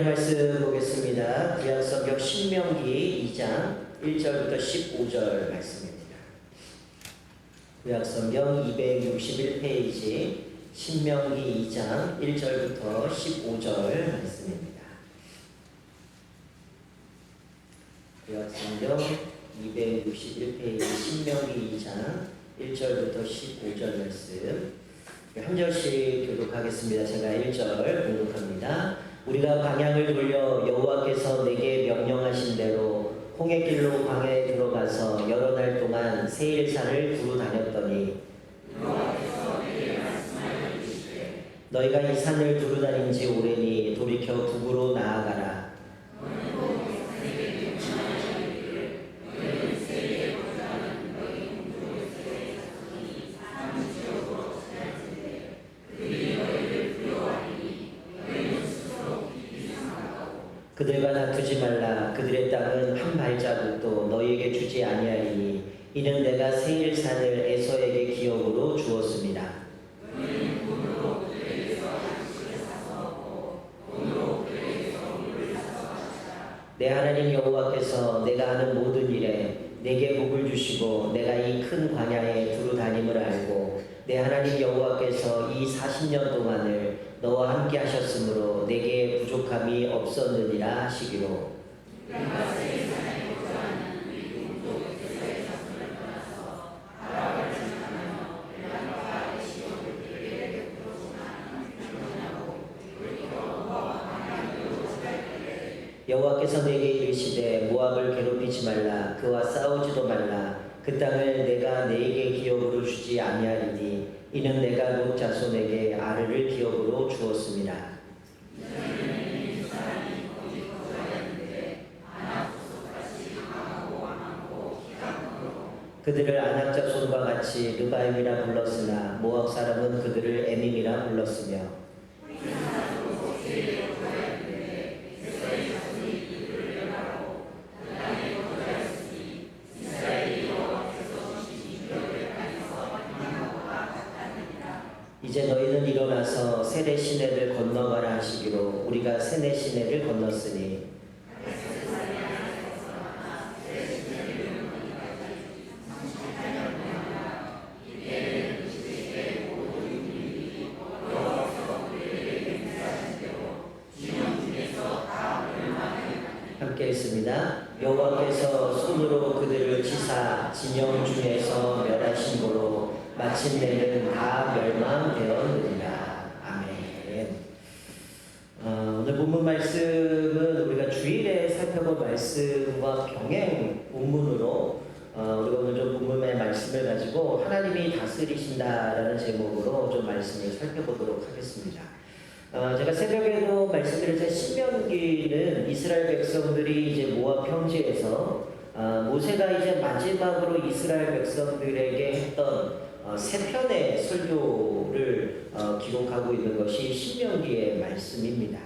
말씀 보겠습니다. 구약성경 신명기 2장 1절부터 15절 말씀입니다. 구약성경 261페이지 신명기 2장 1절부터 15절 말씀입니다. 구약성경 261페이지 신명기 2장 1절부터 15절 말씀 한 절씩 교독하겠습니다. 제가 1절 공독합니다. 우리가 방향을 돌려 여호와께서 내게 명령하신 대로 홍해길로 광야에 들어가서 여러 날 동안 세일산을 두루 다녔더니 너희가 이 산을 두루 다닌 지 오래니 돌이켜 북으로 나아가라. 그들과 다투지 말라. 그들의 땅은 한 발자국도 너희에게 주지 아니하리니 이는 내가 세일산을 에서에게 기업으로 주었습니다. 내 하나님 여호와께서 내가 하는 모든 일에 내게 복을 주시고 내가 이 큰 광야에 두루 다님을 알고 내 하나님 여호와께서 이 40년 동안을 너와 함께 하셨으므로 내게 부족함이 없었느니라 하시기로 여호와께서 내게 이르시되 모압을 괴롭히지 말라. 그와 싸우지도 말라. 그 땅을 내가 네게 기업으로 주지 아니하리니 이는 내가 롯 자손에게 아르를 기업으로 주었습니다. 그들을 아낙 자손과 같이 르바임이라 불렀으나 모압 사람은 그들을 에밈이라 불렀으며 이제 너희는 일어나서 세네 시내를 건너가라 하시기로 우리가 세네 시내를 건넜으니 함께 했습니다. 여호와께서 손으로 그들을 치사 진영 중에서 멸하심으로 마침내는 다 멸망되었느니라. 아멘. 오늘 본문 말씀은 우리가 주일에 살펴본 말씀과 병행 본문으로 우리가 오늘 좀 본문의 말씀을 가지고 하나님이 다스리신다라는 제목으로 좀 말씀을 살펴보도록 하겠습니다. 제가 새벽에도 말씀드렸던 신명기는 이스라엘 백성들이 이제 모압 평지에서 모세가 이제 마지막으로 이스라엘 백성들에게 했던 세 편의 설교를 기록하고 있는 것이 신명기의 말씀입니다.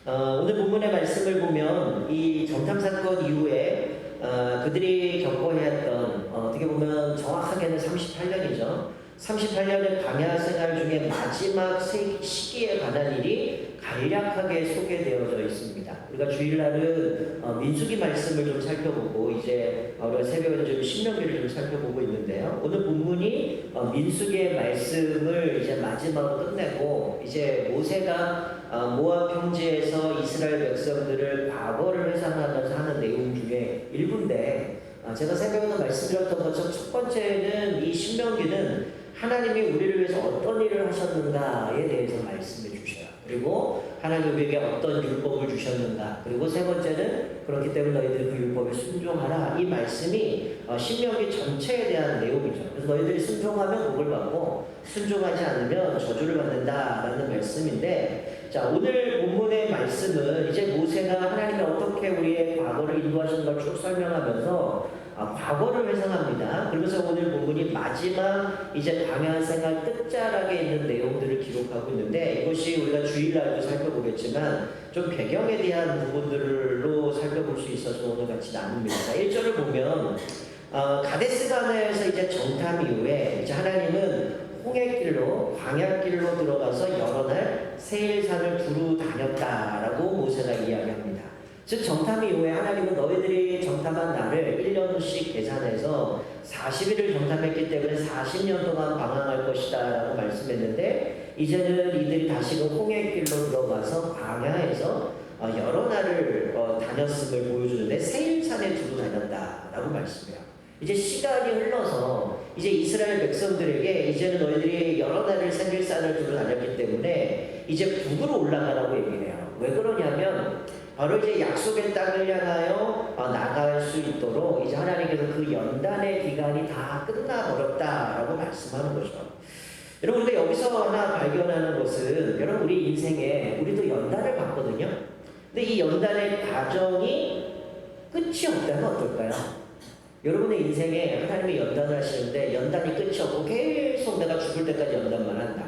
오늘 본문의 말씀을 보면 이 정탐 사건 이후에 그들이 겪어야 했던 어떻게 보면 정확하게는 38년이죠. 38년의 광야 생활 중에 마지막 시기에 관한 일이 간략하게 소개되어져 있습니다. 우리가 주일날은 민수기 말씀을 좀 살펴보고 이제 우리가 새벽에 좀 신명기를 좀 살펴보고 있는데요. 오늘 본문이 민수기의 말씀을 이제 마지막으로 끝내고 이제 모세가 모압 평지에서 이스라엘 백성들을 과거를 회상하면서 하는 내용 중에 일부인데 제가 새벽에도 말씀드렸던 것처럼 첫 번째는 이 신명기는 하나님이 우리를 위해서 어떤 일을 하셨는가에 대해서 말씀해 주셔요. 그리고 하나님 우리에게 어떤 율법을 주셨는가. 그리고 세 번째는 그렇기 때문에 너희들이 그 율법에 순종하라. 이 말씀이 신명기 전체에 대한 내용이죠. 그래서 너희들이 순종하면 복을 받고 순종하지 않으면 저주를 받는다라는 말씀인데, 자, 오늘 본문의 말씀은 이제 모세가 하나님이 어떻게 우리의 과거를 인도하신 걸 쭉 설명하면서 과거를 회상합니다. 그러면서 오늘 본문이 마지막 이제 광야 생활 끝자락에 있는 내용들을 기록하고 있는데, 이것이 우리가 주일날도 살펴보겠지만 좀 배경에 대한 부분들로 살펴볼 수 있어서 오늘 같이 나눕니다. 1절을 보면 가데스바네에서 이제 정탐 이후에 이제 하나님은 홍해길로 광야길로 들어가서 여러 날 세일산을 두루 다녔다라고 모세가 이야기합니다. 즉 정탐 이후에 하나님은 너희들이 정탐한 날을 1년씩 계산해서 40일을 정탐했기 때문에 40년 동안 방황할 것이다 라고 말씀했는데, 이제는 이들이 다시금 홍해길로 들어가서 광야에서 여러 날을 다녔음을 보여주는데 세일산에 두고 다녔다 라고 말씀해요. 이제 시간이 흘러서 이제 이스라엘 백성들에게 이제는 너희들이 여러 날을 세일산을 두고 다녔기 때문에 이제 북으로 올라가라고 얘기를 해요. 왜 그러냐면 바로 이제 약속의 땅을 향하여 나갈 수 있도록 이제 하나님께서 그 연단의 기간이 다 끝나버렸다라고 말씀하는 거죠. 여러분, 우리가 여기서 하나 발견하는 것은, 여러분 우리 인생에 우리도 연단을 받거든요. 근데 이 연단의 과정이 끝이 없다면 어떨까요? 여러분의 인생에 하나님이 연단을 하시는데 연단이 끝이 없고 계속 내가 죽을 때까지 연단만 한다.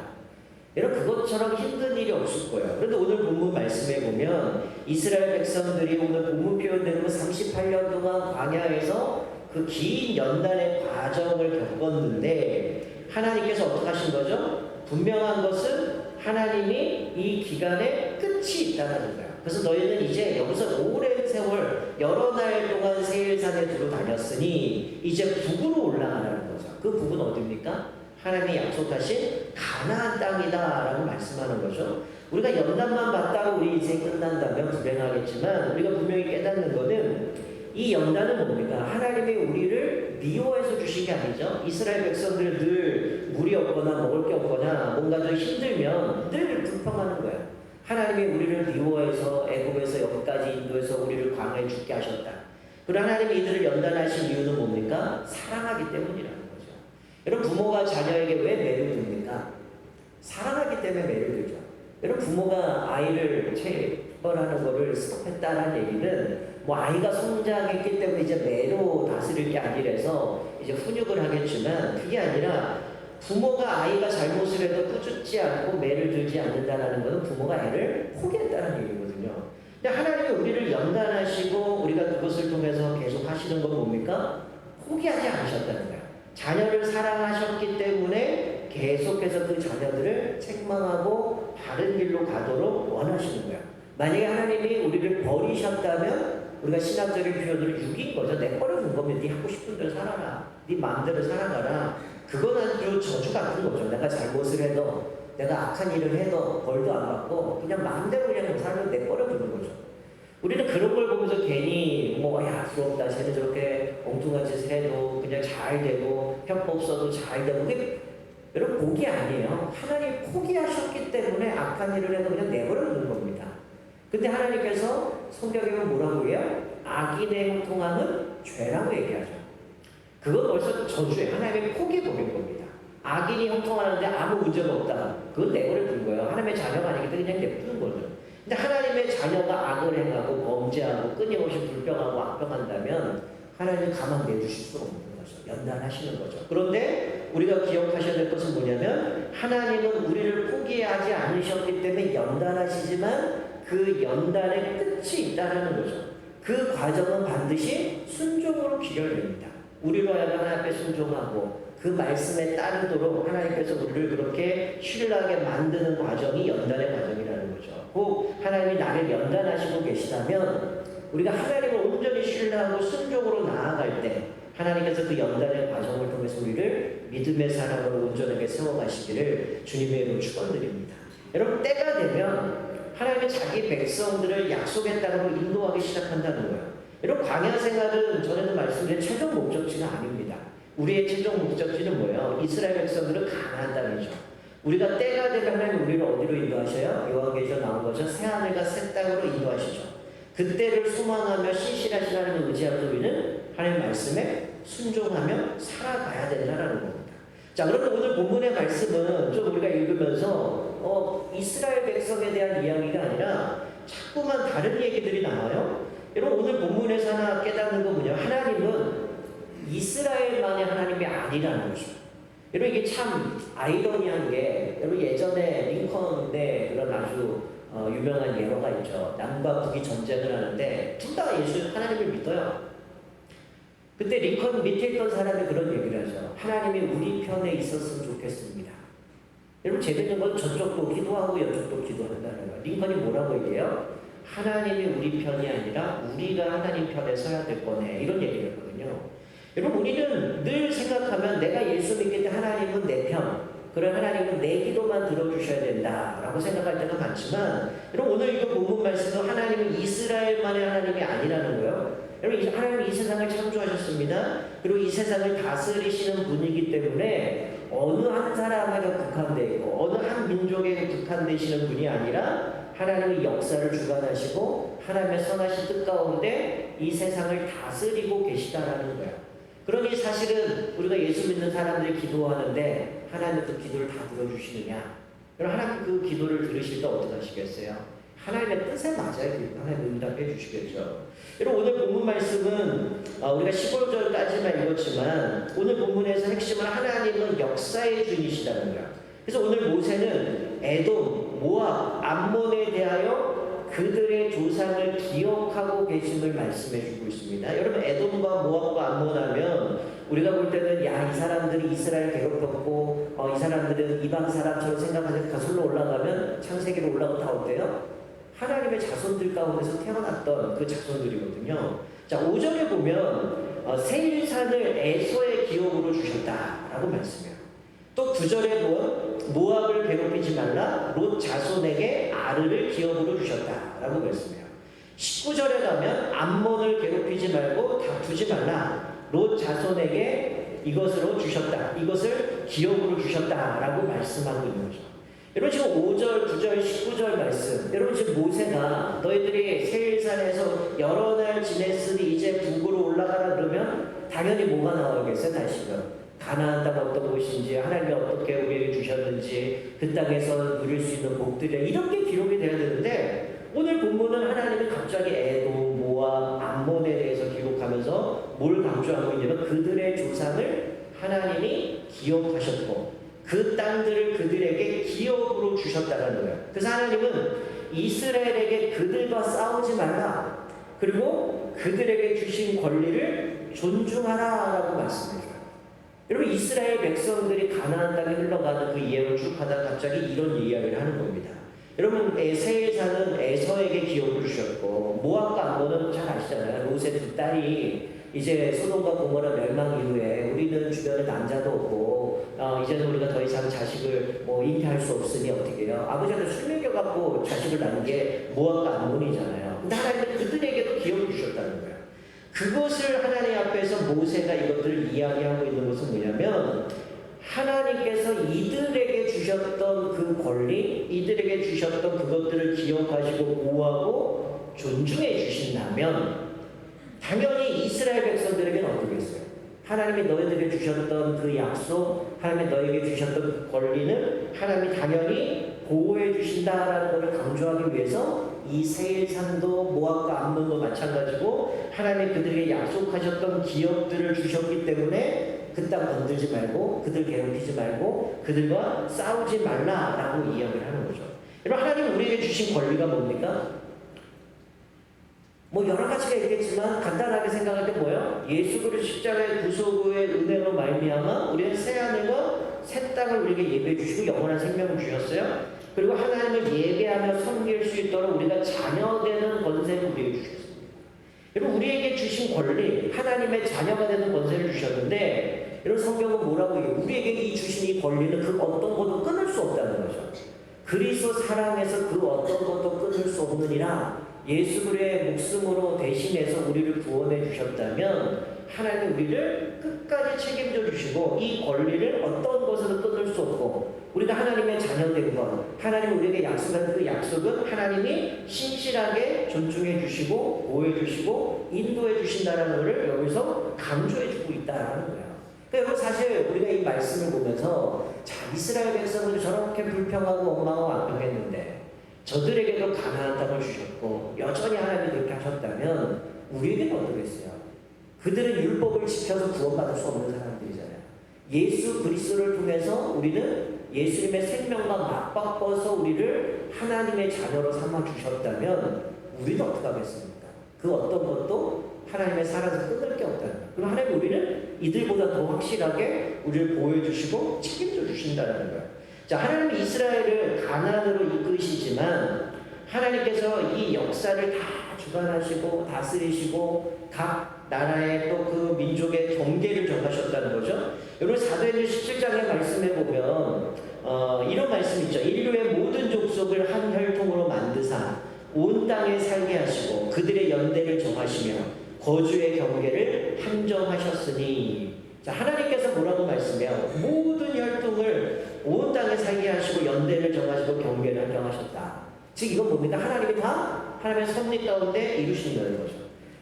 여러분, 그것처럼 힘든 일이 없을 거예요. 그런데 오늘 본문 말씀에 보면 이스라엘 백성들이 오늘 본문 표현대로 38년 동안 광야에서 그 긴 연단의 과정을 겪었는데 하나님께서 어떻게 하신 거죠? 분명한 것은 하나님이 이 기간에 끝이 있다는 거예요. 그래서 너희는 이제 여기서 오랜 세월 여러 날 동안 세일산에 두루 다녔으니 이제 북으로 올라가라는 거죠. 그 북은 어디입니까? 하나님이 약속하신 가나안 땅이다라고 말씀하는 거죠. 우리가 연단만 받다가 우리 인생이 끝난다면 불행하겠지만 우리가 분명히 깨닫는 것은 이 연단은 뭡니까? 하나님이 우리를 미워해서 주신 게 아니죠. 이스라엘 백성들은 늘 물이 없거나 먹을 게 없거나 뭔가 좀 힘들면 늘 불평하는 거예요. 하나님이 우리를 미워해서 애굽에서 여기까지 인도해서 우리를 광야에 죽게 하셨다. 그러나 하나님이 이들을 연단하신 이유는 뭡니까? 사랑하기 때문이라는 거죠. 여러분, 부모가 자녀에게 왜 매를 듭니까? 사랑하기 때문에 매를 들죠. 여러분, 부모가 아이를 체벌하는 거를 스톱했다는 얘기는 뭐 아이가 성장했기 때문에 이제 매로 다스릴 게 아니라서 이제 훈육을 하겠지만, 그게 아니라 부모가 아이가 잘못을 해도 꾸짖지 않고 매를 들지 않는다는 것은 부모가 애를 포기했다는 얘기거든요. 근데 하나님이 우리를 연단하시고 우리가 그것을 통해서 계속 하시는 건 뭡니까? 포기하지 않으셨다는 거예요. 자녀를 사랑하셨기 때문에 계속해서 그 자녀들을 책망하고 바른 길로 가도록 원하시는 거예요. 만약에 하나님이 우리를 버리셨다면 우리가 신학적인 표현으로 죽인 거죠. 내 버려준 거면 네 하고 싶은 대로 살아라. 네 마음대로 살아가라. 그건 아주 저주 같은 거죠. 내가 잘못을 해도 내가 악한 일을 해도 벌도 안 받고 그냥 마음대로 그냥 살면 내버려두는 거죠. 우리는 그런 걸 보면서 괜히 야 부럽다. 쟤는 저렇게 엉뚱한 짓을 해도 그냥 잘 되고 편법 써도 잘 되고. 그게 여러분 복이 아니에요. 하나님 포기하셨기 때문에 악한 일을 해도 그냥 내버려두는 겁니다. 근데 하나님께서 성경에 뭐라고 해요? 악인의 형통함은 죄라고 얘기하죠. 그건 벌써 저주에 하나님이 포기해버린 겁니다. 악인이 형통하는데 아무 문제가 없다. 그건 내버려둔 거예요. 하나님의 자녀가 아니기 때문에 그냥 내버리는 거죠. 근데 하나님의 자녀가 악을 행하고 범죄하고 끊임없이 불평하고 악평한다면 하나님은 가만 내두실 수 없는 거죠. 연단하시는 거죠. 그런데 우리가 기억하셔야 될 것은 뭐냐면 하나님은 우리를 포기하지 않으셨기 때문에 연단하시지만 그 연단의 끝이 있다는 거죠. 그 과정은 반드시 순종으로 기결됩니다. 우리로 하여금 하나님 앞에 순종하고 그 말씀에 따르도록 하나님께서 우리를 그렇게 신뢰하게 만드는 과정이 연단의 과정이라는 거죠. 꼭 하나님이 나를 연단하시고 계시다면 우리가 하나님을 온전히 신뢰하고 순종으로 나아갈 때 하나님께서 그 연단의 과정을 통해서 우리를 믿음의 사람으로 온전하게 세워가시기를 주님의 이름으로 축원드립니다. 여러분, 때가 되면 하나님의 자기 백성들을 약속의 땅으로 인도하기 시작한다는 거예요. 여러분, 광야 생활은 전에도 말씀드린 최종 목적지가 아닙니다. 우리의 최종 목적지는 뭐예요? 이스라엘 백성들은 가나안 땅이죠. 우리가 때가 되면 하나님 우리를 어디로 인도하셔요? 요한계시록 나온 거죠. 새 하늘과 새 땅으로 인도하시죠. 그때를 소망하며 신실하신 하나님을 의지하면서 우리는 하나님 말씀에 순종하며 살아가야 된다는 겁니다. 자, 그런데 오늘 본문의 말씀은 좀 우리가 읽으면서 이스라엘 백성에 대한 이야기가 아니라 자꾸만 다른 얘기들이 나와요. 여러분, 오늘 본문에서 하나 깨닫는 건 뭐냐면 하나님은 이스라엘만의 하나님이 아니라는 거죠. 여러분, 이게 참 아이러니한 게, 여러분 예전에 링컨의 그런 아주 유명한 예로가 있죠. 남과 북이 전쟁을 하는데 둘 다 예수 하나님을 믿어요. 그때 링컨 밑에 있던 사람이 그런 얘기를 하죠. 하나님이 우리 편에 있었으면 좋겠습니다. 여러분, 재밌는 건 저쪽도 기도하고 이쪽도 기도한다는 거예요. 링컨이 뭐라고 얘기해요? 하나님이 우리 편이 아니라 우리가 하나님 편에 서야 될 거네. 이런 얘기를 했거든요. 여러분, 우리는 늘 생각하면 내가 예수 믿기 때 하나님은 내 편, 그런 하나님은 내 기도만 들어주셔야 된다라고 생각할 때가 많지만, 여러분 오늘 이거 본문 말씀도 하나님은 이스라엘만의 하나님이 아니라는 거예요. 여러분, 하나님은 이 세상을 창조하셨습니다. 그리고 이 세상을 다스리시는 분이기 때문에 어느 한 사람에게 국한되어 있고 어느 한 민족에게 국한되시는 분이 아니라 하나님의 역사를 주관하시고 하나님의 선하신 뜻 가운데 이 세상을 다스리고 계시다라는 거예요. 그러니 사실은 우리가 예수 믿는 사람들이 기도하는데 하나님 그 기도를 다 들어주시느냐? 여러분, 하나님 그 기도를 들으실 때 어떻게 하시겠어요? 하나님의 뜻에 맞아야 하나님 응답해 주시겠죠. 여러분, 오늘 본문 말씀은 우리가 15절까지만 읽었지만 오늘 본문에서 핵심은 하나님은 역사의 주이시다는 거예요. 그래서 오늘 모세는 에돔, 모압, 암몬에 대하여 그들의 조상을 기억하고 계심을 말씀해 주고 있습니다. 여러분, 에돔과 모압과 암몬 하면 우리가 볼 때는 이 사람들이 이스라엘 괴롭혔고 이 사람들은 이방 사람처럼 생각하는 거슬러 올라가면 창세기로 올라가면 다 어때요? 하나님의 자손들 가운데서 태어났던 그 자손들이거든요. 자, 5절에 보면 세일산을 에서의 기업으로 주셨다라고 말씀해요. 또 9절에 보면 모압을 괴롭히지 말라 롯 자손에게 아르를 기업으로 주셨다라고 말씀해요. 19절에 가면 암몬을 괴롭히지 말고 다투지 말라 롯 자손에게 이것으로 주셨다, 이것을 기업으로 주셨다라고 말씀하고 있는 거죠. 여러분, 지금 5절, 9절, 19절 말씀, 여러분 지금 모세가 너희들이 세일산에서 여러 날 지냈으니 이제 북으로 올라가라 그러면 당연히 뭐가 나오겠어요? 다시금 가나안 땅 어떤 곳인지, 하나님이 어떻게 우리에게 주셨는지, 그 땅에서 누릴 수 있는 복들이 이런 게 기록이 되어야 되는데, 오늘 본문은 하나님이 갑자기 에돔, 모압, 암몬에 대해서 기록하면서 뭘 강조하고 있냐면 그들의 조상을 하나님이 기억하셨고 그 땅들을 그들에게 기업으로 주셨다는 거예요. 그래서 하나님은 이스라엘에게 그들과 싸우지 말라, 그리고 그들에게 주신 권리를 존중하라라고 말씀해줘요. 여러분, 이스라엘 백성들이 가나안 땅에 흘러가는 그 이야기를 쭉 하다가 갑자기 이런 이야기를 하는 겁니다. 여러분, 세일산은 에서에게 기업을 주셨고 모압과 암몬은 잘 아시잖아요. 롯의 두 딸이 이제 소돔과 고모라 멸망 이후에 우리는 주변에 남자도 없고 이제는 우리가 더 이상 자식을 잉태할 수 없으니 어떻게 해요? 아버지한테 술 먹여갖고 자식을 낳은 게 모압과 암몬이잖아요. 근데 하나님은 그들에게도 기업을 주셨다는 거예요. 그것을 하나님 앞에서 모세가 이것들을 이야기하고 있는 것은 뭐냐면 하나님께서 이들에게 주셨던 그 권리, 이들에게 주셨던 그것들을 기억하시고 보호하고 존중해 주신다면 당연히 이스라엘 백성들에게는 어떻겠어요? 하나님이 너희들에게 주셨던 그 약속, 하나님이 너희에게 주셨던 그 권리는 하나님이 당연히 보호해 주신다라는 것을 강조하기 위해서 이 세일산도 모압과 암몬도 마찬가지고 하나님이 그들에게 약속하셨던 기업들을 주셨기 때문에 그 땅 건들지 말고 그들 괴롭히지 말고 그들과 싸우지 말라라고 이야기를 하는 거죠. 여러분, 하나님이 우리에게 주신 권리가 뭡니까? 여러 가지가 있겠지만 간단하게 생각할 때 뭐예요? 예수 그리스도 십자가의 구속의 은혜로 말미암아 우리는 새 하늘과 새 땅을 우리에게 예배해 주시고 영원한 생명을 주셨어요. 그리고 하나님을 예배하며 섬길 수 있도록 우리가 자녀되는 권세를 우리에게 주셨습니다. 여러분, 우리에게 주신 권리, 하나님의 자녀가 되는 권세를 주셨는데 여러분, 성경은 뭐라고 해요? 우리에게 이 주신 이 권리는 그 어떤 것도 끊을 수 없다는 거죠. 그리스도 사랑해서 그 어떤 것도 끊을 수 없느니라 예수 그리스도의 목숨으로 대신해서 우리를 구원해 주셨다면 하나님 우리를 끝까지 책임져 주시고 이 권리를 어떤 것으로 끊을 수 없고 우리가 하나님의 자녀된 것, 하나님 우리에게 약속한 그 약속은 하나님이 신실하게 존중해 주시고 보호해 주시고 인도해 주신다는 것을 여기서 강조해 주고 있다는 거예요. 그러니까 사실 우리가 이 말씀을 보면서 이스라엘 백성은 저렇게 불평하고 원망하고 완벽했는데 저들에게도 가나안 땅을 주셨고 여전히 하나님이 그렇게 하셨다면 우리에게는 어떠겠어요? 그들은 율법을 지켜서 구원받을 수 없는 사람들이잖아요. 예수 그리스도를 통해서 우리는 예수님의 생명과 맞바꿔서 우리를 하나님의 자녀로 삼아 주셨다면 우리는 어떻게 하겠습니까? 그 어떤 것도 하나님의 사랑에서 끊을 게 없다는 거예요. 그럼 하나님 우리는 이들보다 더 확실하게 우리를 보호해 주시고 책임져 주신다는 거예요. 자, 하나님이 이스라엘을 가나안으로 이끄시지만 하나님께서 이 역사를 다 주관하시고 다스리시고 각 나라의 또 그 민족의 경계를 정하셨다는 거죠. 여러분 사도행전 17장의 말씀에 보면 이런 말씀 있죠. 인류의 모든 족속을 한 혈통으로 만드사 온 땅에 살게 하시고 그들의 연대를 정하시며 거주의 경계를 한정하셨으니. 자, 하나님께서 뭐라고 말씀해요? 모든 혈통을 온 땅에 살게 하시고 연대를 정하시고 경계를 한정하셨다. 즉 이건 뭡니까? 하나님이 다 하나님의 섭리 가운데 이루신다는 거죠.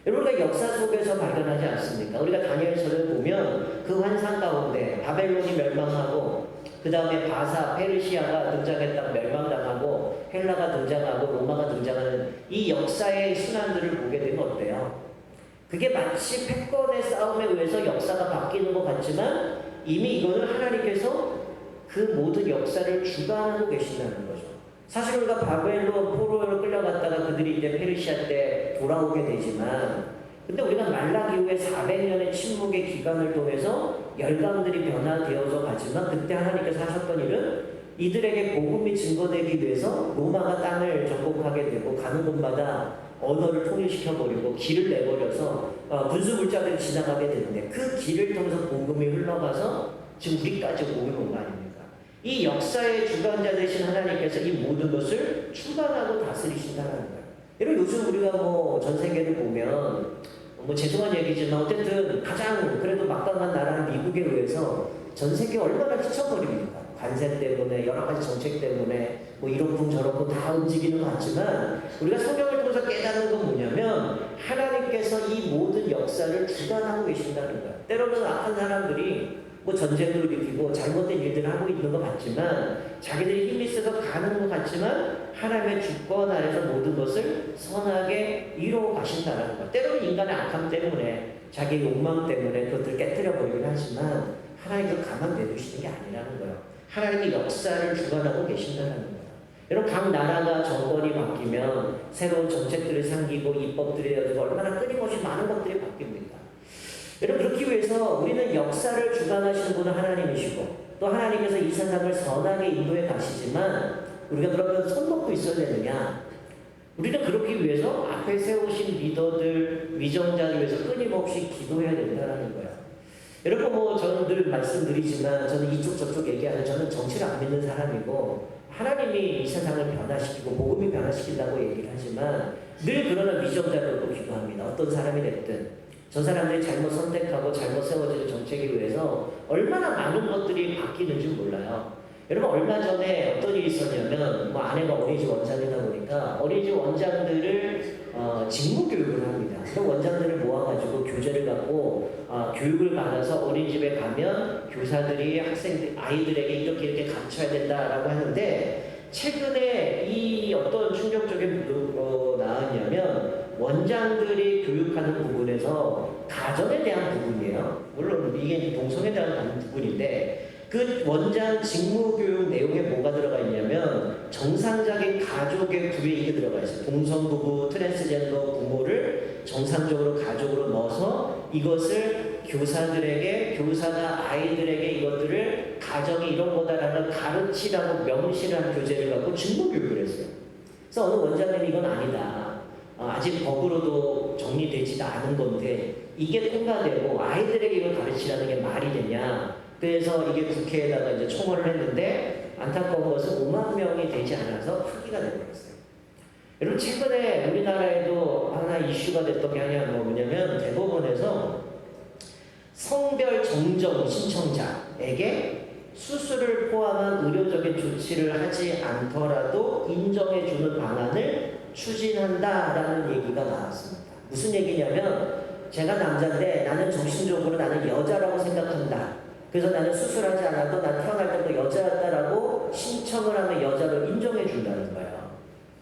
여러분, 우리가 역사 속에서 발견하지 않습니까? 우리가 다니엘서를 보면 그 환상 가운데 바벨론이 멸망하고 그 다음에 바사, 페르시아가 등장했다가 멸망당하고 헬라가 등장하고 로마가 등장하는 이 역사의 순환들을 보게 되면 어때요? 그게 마치 패권의 싸움에 의해서 역사가 바뀌는 것 같지만 이미 이거는 하나님께서 그 모든 역사를 주관하고 계신다는 거죠. 사실 우리가 바벨론 포로로 끌려갔다가 그들이 이제 페르시아 때 돌아오게 되지만, 근데 우리가 말라기 후에 400년의 침묵의 기간을 통해서 열강들이 변화되어서 가지만 그때 하나님께서 하셨던 일은 이들에게 복음이 증거되기 위해서 로마가 땅을 정복하게 되고 가는 곳마다 언어를 통일시켜버리고 길을 내버려서 군수물자들이 지나가게 되는데 그 길을 통해서 복음이 흘러가서 지금 우리까지 복음이 온 거 아닙니까? 이 역사의 주관자 되신 하나님께서 이 모든 것을 주관하고 다스리신다는 거예요. 여러분, 요즘 우리가 뭐 전 세계를 보면 뭐 죄송한 얘기지만 어쨌든 가장 그래도 막강한 나라는 미국에 의해서 전 세계 얼마나 휘청거립니까? 관세 때문에 여러 가지 정책 때문에 뭐 이런풍 저런풍 다 움직이는 것 같지만 우리가 성경을 통해서 깨닫는 건 뭐냐면 하나님께서 이 모든 역사를 주관하고 계신다는 거예요. 때로는 악한 사람들이 뭐 전쟁도 일으키고 잘못된 일들을 하고 있는 것 같지만 자기들이 힘이 있어서 가는 것 같지만 하나님의 주권 아래서 모든 것을 선하게 이루어 가신다는 것. 때로는 인간의 악함 때문에 자기 욕망 때문에 그것들을 깨뜨려 버리긴 하지만 하나님도 가만 내두시는 게 아니라는 거예요. 하나님의 역사를 주관하고 계신다는 거예요. 여러분, 각 나라가 정권이 바뀌면 새로운 정책들을 생기고 입법들이 되어지고 얼마나 끊임없이 많은 것들이 바뀝니다. 여러분, 그렇기 위해서 우리는 역사를 주관하시는 분은 하나님이시고 또 하나님께서 이 세상을 선하게 인도해 가시지만 우리가 그러면 손 놓고 있어야 되느냐? 우리는 그렇기 위해서 앞에 세우신 리더들, 위정자를 위해서 끊임없이 기도해야 된다는 거예요. 여러분, 뭐 저는 늘 말씀드리지만 저는 이쪽 저쪽 얘기하는 저는 정치를 안 믿는 사람이고 하나님이 이 세상을 변화시키고 복음이 변화시킨다고 얘기를 하지만 늘 그러나 위정자들도 기도합니다. 어떤 사람이 됐든 저 사람들이 잘못 선택하고 잘못 세워지는 정책에 의해서 얼마나 많은 것들이 바뀌는지 몰라요. 여러분, 얼마 전에 어떤 일이 있었냐면 뭐 아내가 어린이집 원장이다 보니까 어린이집 원장들을 직무교육을 합니다. 그 원장들을 모아가지고 교재를 갖고 교육을 받아서 어린이집에 가면 교사들이 학생들, 아이들에게 이렇게 가르쳐야 된다라고 하는데 최근에 이 어떤 충격적인 나왔냐면 원장들이 교육하는 부분에서 가정에 대한 부분이에요. 물론 이게 동성에 대한 부분인데 그 원장 직무교육 내용에 뭐가 들어가 있냐면 정상적인 가족의 부에 이게 들어가 있어요. 동성부부, 트랜스젠더 부모를 정상적으로 가족으로 넣어서 이것을 교사들에게, 교사가 아이들에게 이것들을 가정이 이런 거다라는 가르치라고 명시한 교재를 갖고 직무교육을 했어요. 그래서 어느 원장님이 이건 아니다. 아직 법으로도 정리되지도 않은 건데 이게 통과되고 아이들에게 이걸 가르치라는 게 말이 되냐. 그래서 이게 국회에다가 이제 청원을 했는데 안타까운 것은 5만 명이 되지 않아서 폐기가 되어버렸어요. 여러분, 최근에 우리나라에도 하나 이슈가 됐던 게 뭐냐면 대법원에서 성별 정정 신청자에게 수술을 포함한 의료적인 조치를 하지 않더라도 인정해주는 방안을 추진한다라는 얘기가 나왔습니다. 무슨 얘기냐면 제가 남자인데 나는 정신적으로 나는 여자라고 생각한다. 그래서 나는 수술하지 않아도 난 태어날 때부터 여자였다라고 신청을 하면 여자를 인정해 준다는 거예요.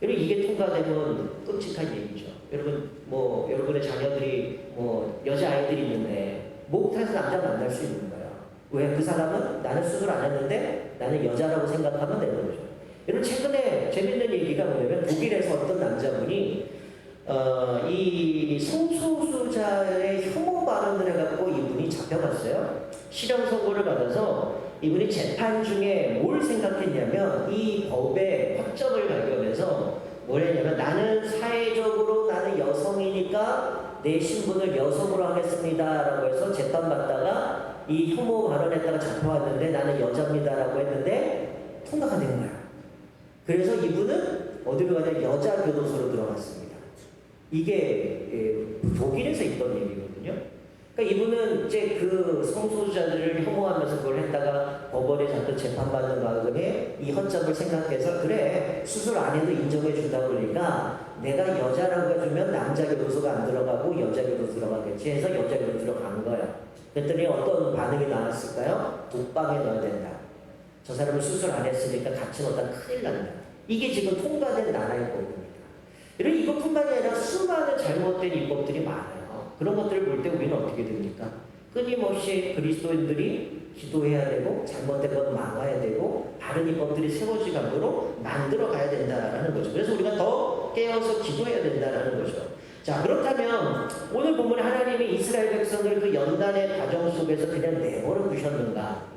여러분, 이게 통과되면 끔찍한 얘기죠. 여러분, 뭐 여러분의 자녀들이 뭐 여자아이들이 있는데 목욕탕에서 남자 만날 수 있는 거예요. 왜? 그 사람은 나는 수술 안 했는데 나는 여자라고 생각하면 되는 거죠. 여러분, 최근에 재밌는 얘기가 뭐냐면 독일에서 어떤 남자분이 이 성소수자의 혐오 발언을 해갖고 이분이 잡혀갔어요. 실형 선고를 받아서 이분이 재판 중에 뭘 생각했냐면 이 법의 허점을 발견해서 뭐냐면 나는 사회적으로 나는 여성이니까 내 신분을 여성으로 하겠습니다라고 해서 재판받다가 이 혐오 발언했다가 잡혀왔는데 나는 여자입니다라고 했는데 통과가 된 거야. 그래서 이분은 어디로 가냐? 여자 교도소로 들어갔습니다. 이게 독일에서 있던 얘기거든요. 그러니까 이분은 이제 그 성소수자들을 혐오하면서 그걸 했다가 법원에 잡혀 재판받는 마음에 이 헛잡을 생각해서 그래 수술 안 해도 인정해 준다고 그러니까 내가 여자라고 해주면 남자 교도소가 안 들어가고 여자 교도소 들어가겠지 해서 여자 교도소 들어간 거야. 그랬더니 어떤 반응이 나왔을까요? 독방에 넣어야 된다. 저 사람은 수술 안 했으니까 같이 넣다 큰일 난다. 이게 지금 통과된 나라의 법입니다. 이런 이것뿐만이 아니라 수많은 잘못된 입법들이 많아요. 그런 것들을 볼 때 우리는 어떻게 됩니까? 끊임없이 그리스도인들이 기도해야 되고 잘못된 건 막아야 되고 바른 입법들이 세워지도록 만들어 가야 된다라는 거죠. 그래서 우리가 더 깨어서 기도해야 된다라는 거죠. 자, 그렇다면 오늘 본문에 하나님이 이스라엘 백성을 그 연단의 과정 속에서 그냥 내버려 두셨는가?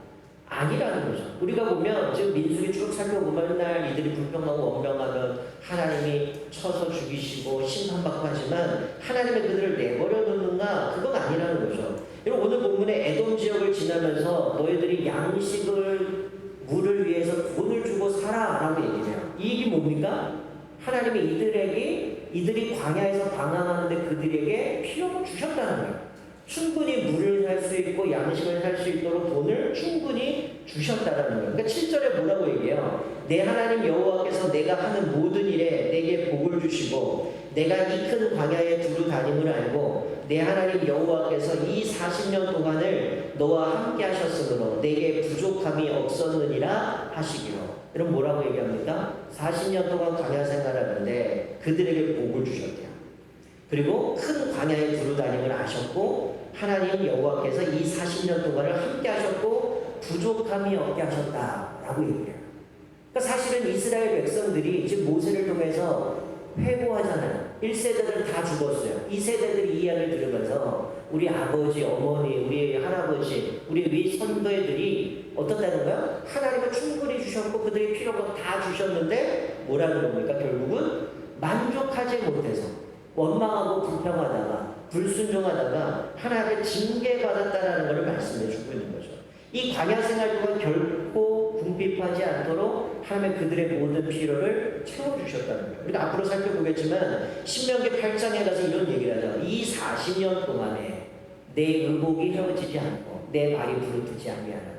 아니라는 거죠. 우리가 보면 지금 민수기 쭉 살펴보면 맨날 이들이 불평하고 원망하면 하나님이 쳐서 죽이시고 심판받고 하지만 하나님의 그들을 내버려 두는가? 그건 아니라는 거죠. 여러분 오늘 본문에 에돔 지역을 지나면서 너희들이 양식을 물을 위해서 돈을 주고 살아라고 얘기해요. 이 얘기 뭡니까? 하나님이 이들이 광야에서 방황하는데 그들에게 필요를 주셨다는 거예요. 충분히 물을 살 수 있고 양식을 살 수 있도록 돈을 충분히 주셨다는 거예요. 그러니까 7절에 뭐라고 얘기해요? 내 하나님 여호와께서 내가 하는 모든 일에 내게 복을 주시고 내가 이 큰 광야에 두루 다님을 알고 내 하나님 여호와께서 이 40년 동안을 너와 함께 하셨으므로 내게 부족함이 없었느니라 하시기로. 여러분 뭐라고 얘기합니까? 40년 동안 광야 생활하는데 그들에게 복을 주셨대요. 그리고 큰 광야에 두루 다님을 아셨고 하나님 여호와께서 이 40년 동안을 함께 하셨고 부족함이 없게 하셨다라고 얘기해요. 그러니까 사실은 이스라엘 백성들이 지금 모세를 통해서 회고하잖아요. 1세대들 다 죽었어요. 2세대들이 이 이야기를 들으면서 우리 아버지, 어머니, 우리 할아버지, 우리 위 선배들이 어떻다는 거야? 하나님은 충분히 주셨고 그들이 필요한 거 다 주셨는데 뭐라는 겁니까? 결국은 만족하지 못해서 원망하고 불평하다가 불순종하다가 하나님의 징계받았다라는 것을 말씀해 주고 있는 거죠. 이 광야 생활 동안 결코 궁핍하지 않도록 하나님의 그들의 모든 필요를 채워주셨다는 거예요. 우리가 앞으로 살펴보겠지만 신명기 8장에 가서 이런 얘기를 하죠. 이 40년 동안에 내 의복이 헤어지지 않고 내 발이 부르트지 아니하느냐.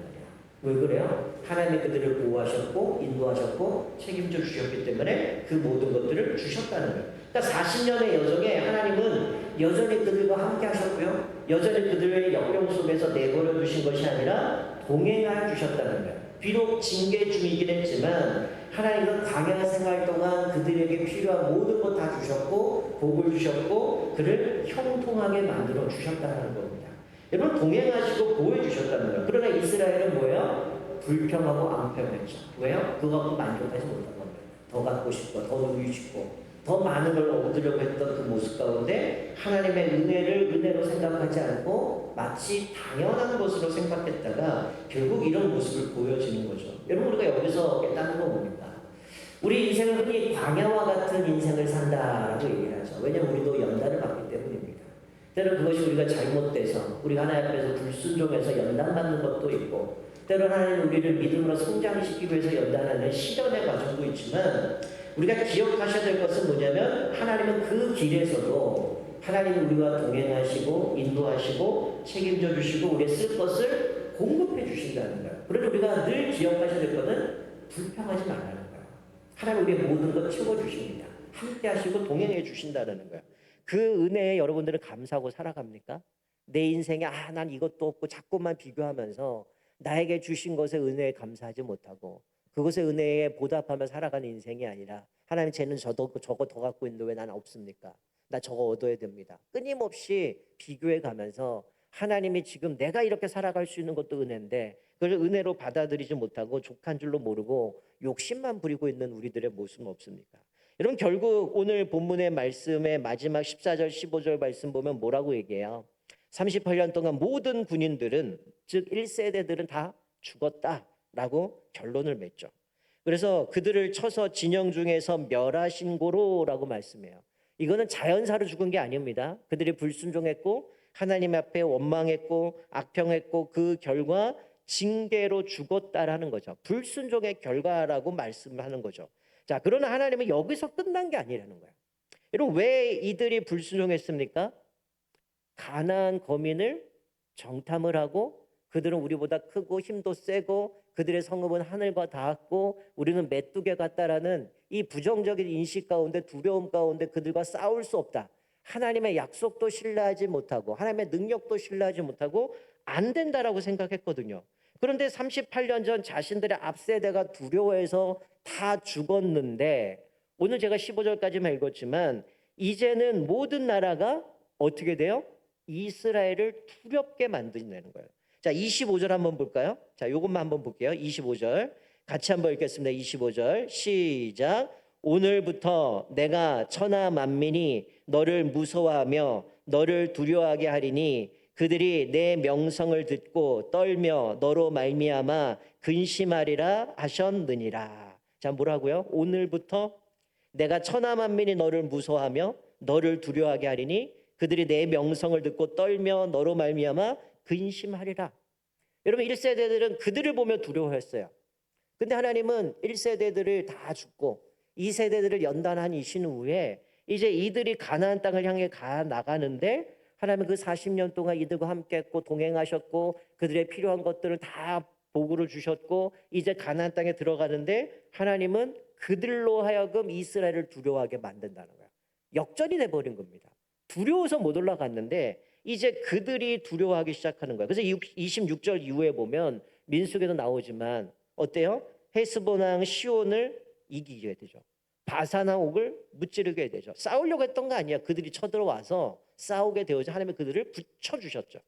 왜 그래요? 하나님이 그들을 보호하셨고 인도하셨고 책임져 주셨기 때문에 그 모든 것들을 주셨다는 거예요. 그러니까 40년의 여정에 하나님은 여전히 그들과 함께 하셨고요. 여전히 그들의 역경 속에서 내버려 두신 것이 아니라 동행하여 주셨다는 거예요. 비록 징계 중이긴 했지만 하나님은 광야 생활 동안 그들에게 필요한 모든 것 다 주셨고 복을 주셨고 그를 형통하게 만들어 주셨다는 겁니다. 여러분 동행하시고 보호해 주셨다는 거예요. 그러나 이스라엘은 뭐예요? 불평하고 앙평했죠. 왜요? 그거 갖고 만족하지 못한 겁니다. 더 갖고 싶고 더 누리고 싶고 더 많은 걸 얻으려고 했던 그 모습 가운데 하나님의 은혜를 은혜로 생각하지 않고 마치 당연한 것으로 생각했다가 결국 이런 모습을 보여지는 거죠. 여러분 우리가 여기서 깨닫는 건 뭡니까? 우리 인생은 흔히 광야와 같은 인생을 산다라고 얘기를 하죠. 왜냐하면 우리도 연단을 받기 때문입니다. 때로는 그것이 우리가 잘못돼서 우리 하나님 앞에서 불순종해서 연단받는 것도 있고 때로는 하나님 우리를 믿음으로 성장시키기 위해서 연단하는 시련의 과정도 있지만 우리가 기억하셔야 될 것은 뭐냐면 하나님은 그 길에서도 하나님은 우리와 동행하시고 인도하시고 책임져 주시고 우리의 쓸 것을 공급해 주신다는 거예요. 그래서 우리가 늘 기억하셔야 될 것은 불평하지 말라는 거예요. 하나님 우리의 모든 것 채워주십니다. 함께 하시고 동행해 주신다는 거예요. 그 은혜에 여러분들은 감사하고 살아갑니까? 내 인생에 난 이것도 없고 자꾸만 비교하면서 나에게 주신 것에 은혜에 감사하지 못하고 그것의 은혜에 보답하며 살아가는 인생이 아니라 하나님 쟤는 저거 더 갖고 있는데 왜 나는 없습니까? 나 저거 얻어야 됩니다. 끊임없이 비교해 가면서 하나님이 지금 내가 이렇게 살아갈 수 있는 것도 은혜인데 그걸 은혜로 받아들이지 못하고 족한 줄로 모르고 욕심만 부리고 있는 우리들의 모습은 없습니까? 여러분 결국 오늘 본문의 말씀의 마지막 14절 15절 말씀 보면 뭐라고 얘기해요? 38년 동안 모든 군인들은 즉 1세대들은 다 죽었다라고 결론을 맺죠. 그래서 그들을 쳐서 진영 중에서 멸하신 고로라고 말씀해요. 이거는 자연사로 죽은 게 아닙니다. 그들이 불순종했고 하나님 앞에 원망했고 악평했고 그 결과 징계로 죽었다라는 거죠. 불순종의 결과라고 말씀하는 거죠. 자, 그러나 하나님은 여기서 끝난 게 아니라는 거예요. 여러분, 왜 이들이 불순종했습니까? 가나안 거민을 정탐을 하고 그들은 우리보다 크고 힘도 세고 그들의 성읍은 하늘과 닿았고 우리는 메뚜기 같다라는 이 부정적인 인식 가운데, 두려움 가운데 그들과 싸울 수 없다. 하나님의 약속도 신뢰하지 못하고 하나님의 능력도 신뢰하지 못하고 안 된다라고 생각했거든요. 그런데 38년 전 자신들의 앞세대가 두려워해서 다 죽었는데, 오늘 제가 15절까지만 읽었지만 이제는 모든 나라가 어떻게 돼요? 이스라엘을 두렵게 만든다는 거예요. 자, 25절 한번 볼까요? 자, 요것만 한번 볼게요. 25절 같이 한번 읽겠습니다. 25절 시작. 오늘부터 내가 천하 만민이 너를 무서워하며 너를 두려워하게 하리니 그들이 내 명성을 듣고 떨며 너로 말미암아 근심하리라 하셨느니라. 자, 뭐라고요? 오늘부터 내가 천하 만민이 너를 무서워하며 너를 두려워하게 하리니 그들이 내 명성을 듣고 떨며 너로 말미암아 근심하리라. 여러분, 1세대들은 그들을 보며 두려워했어요. 근데 하나님은 1세대들을 다 죽고 2세대들을 연단하신 후에 이제 이들이 가나안 땅을 향해 가 나가는데 하나님은 그 40년 동안 이들과 함께 했고 동행하셨고 그들의 필요한 것들을 다 보고를 주셨고 이제 가나안 땅에 들어가는데 하나님은 그들로 하여금 이스라엘을 두려워하게 만든다는 거예요. 역전이 돼버린 겁니다. 두려워서 못 올라갔는데 이제 그들이 두려워하기 시작하는 거예요. 그래서 26절 이후에 보면 민수기에도 나오지만 어때요? 헤스본 왕 시온을 이기게 되죠. 바산왕 옥을 무찌르게 되죠. 싸우려고 했던 거 아니야. 그들이 쳐들어와서 싸우게 되어서 하나님이 그들을 붙여주셨죠.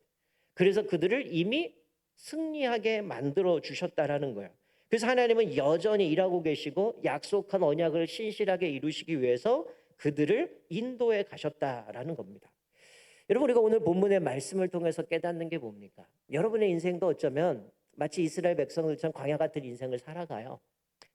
그래서 그들을 이미 승리하게 만들어 주셨다라는 거예요. 그래서 하나님은 여전히 일하고 계시고 약속한 언약을 신실하게 이루시기 위해서 그들을 인도해 가셨다라는 겁니다. 여러분, 우리가 오늘 본문의 말씀을 통해서 깨닫는 게 뭡니까? 여러분의 인생도 어쩌면 마치 이스라엘 백성들처럼 광야 같은 인생을 살아가요.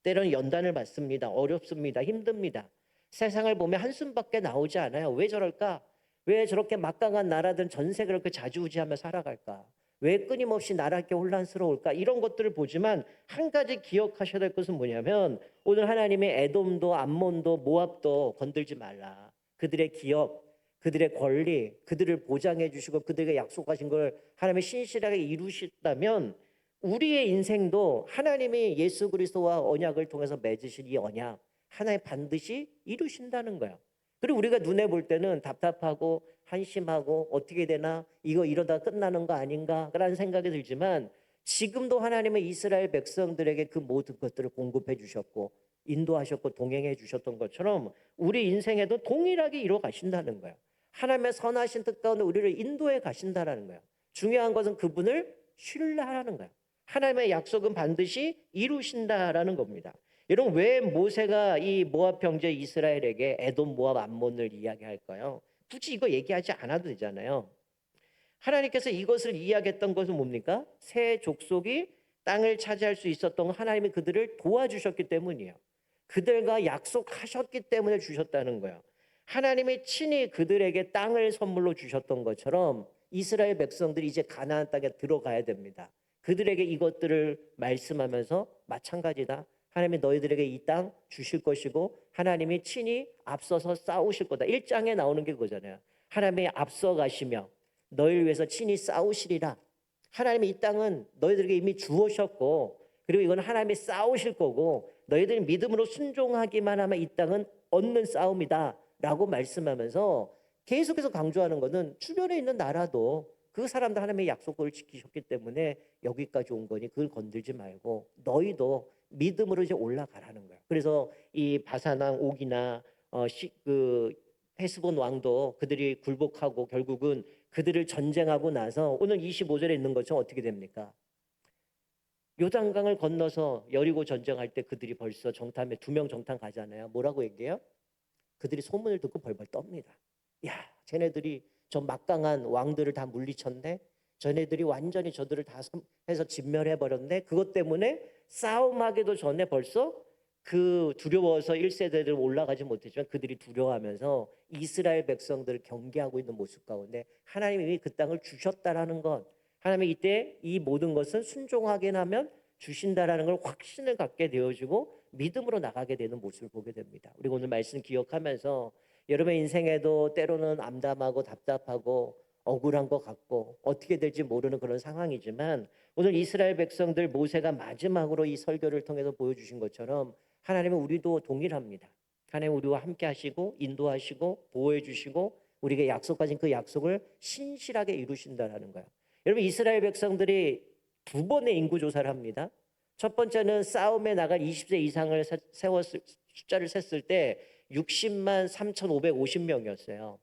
때로는 연단을 받습니다. 어렵습니다. 힘듭니다. 세상을 보면 한숨밖에 나오지 않아요. 왜 저럴까? 왜 저렇게 막강한 나라들은 전세 그렇게 자주우지하며 살아갈까? 왜 끊임없이 나라 이렇게 혼란스러울까? 이런 것들을 보지만 한 가지 기억하셔야 될 것은 뭐냐면 오늘 하나님의 에돔도 암몬도 모압도 건들지 말라. 그들의 기업, 그들의 권리, 그들을 보장해 주시고 그들에게 약속하신 걸 하나님이 신실하게 이루셨다면 우리의 인생도 하나님이 예수 그리스도와 언약을 통해서 맺으신 이 언약 하나님 반드시 이루신다는 거예요. 그리고 우리가 눈에 볼 때는 답답하고 한심하고 어떻게 되나 이거 이러다 끝나는 거 아닌가 라는 생각이 들지만 지금도 하나님은 이스라엘 백성들에게 그 모든 것들을 공급해 주셨고 인도하셨고 동행해 주셨던 것처럼 우리 인생에도 동일하게 이루어 가신다는 거예요. 하나님의 선하신 뜻 가운데 우리를 인도해 가신다는 거예요. 중요한 것은 그분을 신뢰하라는 거예요. 하나님의 약속은 반드시 이루신다라는 겁니다. 여러분, 왜 모세가 이 모압 형제 이스라엘에게 에돔, 모압, 암몬을 이야기할까요? 굳이 이거 얘기하지 않아도 되잖아요. 하나님께서 이것을 이야기했던 것은 뭡니까? 새 족속이 땅을 차지할 수 있었던 건 하나님이 그들을 도와주셨기 때문이에요. 그들과 약속하셨기 때문에 주셨다는 거예요. 하나님이 친히 그들에게 땅을 선물로 주셨던 것처럼 이스라엘 백성들이 이제 가나안 땅에 들어가야 됩니다. 그들에게 이것들을 말씀하면서 마찬가지다. 하나님이 너희들에게 이 땅 주실 것이고 하나님이 친히 앞서서 싸우실 거다. 1장에 나오는 게 그거잖아요. 하나님이 앞서 가시며 너희를 위해서 친히 싸우시리라. 하나님이 이 땅은 너희들에게 이미 주오셨고 그리고 이건 하나님이 싸우실 거고 너희들이 믿음으로 순종하기만 하면 이 땅은 얻는 싸움이다 라고 말씀하면서 계속해서 강조하는 것은 주변에 있는 나라도 그 사람도 하나님의 약속을 지키셨기 때문에 여기까지 온 거니 그걸 건들지 말고 너희도 믿음으로 이제 올라가라는 거예요. 그래서 이 바산왕 옥이나 헤스본 왕도 그들이 굴복하고 결국은 그들을 전쟁하고 나서 오늘 25절에 있는 것처럼 어떻게 됩니까? 요단강을 건너서 여리고 전쟁할 때 그들이 벌써 정탐에 2명 정탐 가잖아요. 뭐라고 얘기해요? 그들이 소문을 듣고 벌벌 떱니다. 야, 쟤네들이 저 막강한 왕들을 다 물리쳤네. 쟤네들이 완전히 저들을 다 해서 진멸해버렸네. 그것 때문에 싸움하기도 전에 벌써 그 두려워서 1세대를 올라가지 못했지만 그들이 두려워하면서 이스라엘 백성들을 경계하고 있는 모습 가운데 하나님이 그 땅을 주셨다라는 것, 하나님이 이때 이 모든 것은 순종하게 하면 주신다라는 걸 확신을 갖게 되어지고 믿음으로 나가게 되는 모습을 보게 됩니다. 우리가 오늘 말씀 기억하면서 여러분의 인생에도 때로는 암담하고 답답하고 억울한 것 같고 어떻게 될지 모르는 그런 상황이지만 오늘 이스라엘 백성들 모세가 마지막으로 이 설교를 통해서 보여주신 것처럼 하나님은 우리도 동일합니다. 하나님 우리와 함께 하시고 인도하시고 보호해 주시고 우리에게 약속하신 그 약속을 신실하게 이루신다라는 거예요. 여러분 이스라엘 백성들이 두 번의 인구 조사를 합니다. 첫 번째는 싸움에 나갈 20세 이상을 세웠을 숫자를 셌을 때 60만 3,550명이었어요.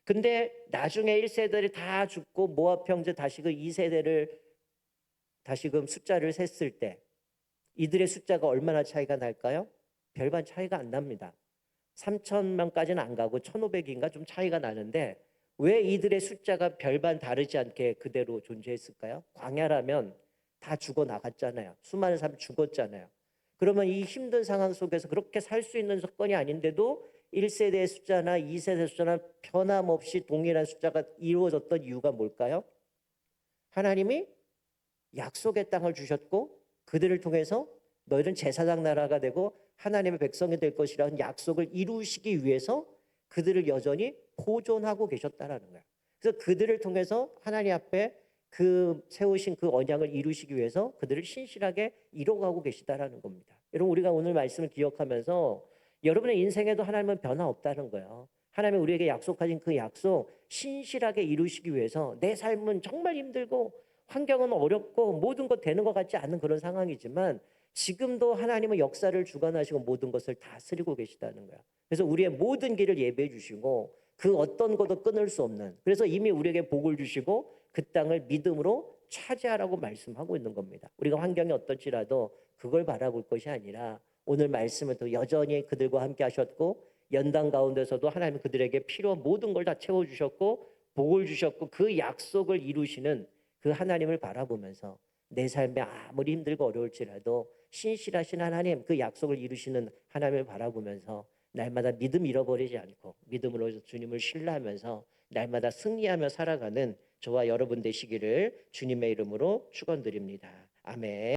근데 나중에 1세대를 다 죽고 모압 형제 다시금 2세대를 다시금 숫자를 셌을 때 이들의 숫자가 얼마나 차이가 날까요? 별반 차이가 안 납니다. 3,000명까지는 안 가고 1,500인가 좀 차이가 나는데 왜 이들의 숫자가 별반 다르지 않게 그대로 존재했을까요? 광야라면 다 죽어 나갔잖아요. 수많은 사람이 죽었잖아요. 그러면 이 힘든 상황 속에서 그렇게 살 수 있는 조건이 아닌데도 1세대 숫자나 2세대 숫자나 변함없이 동일한 숫자가 이루어졌던 이유가 뭘까요? 하나님이 약속의 땅을 주셨고 그들을 통해서 너희는 제사장 나라가 되고 하나님의 백성이 될 것이라는 약속을 이루시기 위해서 그들을 여전히 보존하고 계셨다라는 거예요. 그래서 그들을 통해서 하나님 앞에 그 세우신 그 언약을 이루시기 위해서 그들을 신실하게 이뤄가고 계시다라는 겁니다. 여러분 우리가 오늘 말씀을 기억하면서 여러분의 인생에도 하나님은 변화 없다는 거예요. 하나님이 우리에게 약속하신 그 약속 신실하게 이루시기 위해서 내 삶은 정말 힘들고 환경은 어렵고 모든 것 되는 것 같지 않은 그런 상황이지만 지금도 하나님은 역사를 주관하시고 모든 것을 다스리고 계시다는 거야. 그래서 우리의 모든 길을 예배해 주시고 그 어떤 것도 끊을 수 없는, 그래서 이미 우리에게 복을 주시고 그 땅을 믿음으로 차지하라고 말씀하고 있는 겁니다. 우리가 환경이 어떨지라도 그걸 바라볼 것이 아니라 오늘 말씀을 또 여전히 그들과 함께 하셨고 연단 가운데서도 하나님은 그들에게 필요한 모든 걸 다 채워주셨고 복을 주셨고 그 약속을 이루시는 그 하나님을 바라보면서 내 삶에 아무리 힘들고 어려울지라도 신실하신 하나님, 그 약속을 이루시는 하나님을 바라보면서 날마다 믿음 잃어버리지 않고 믿음으로 주님을 신뢰하면서 날마다 승리하며 살아가는 저와 여러분 되시기를 주님의 이름으로 축원드립니다. 아멘.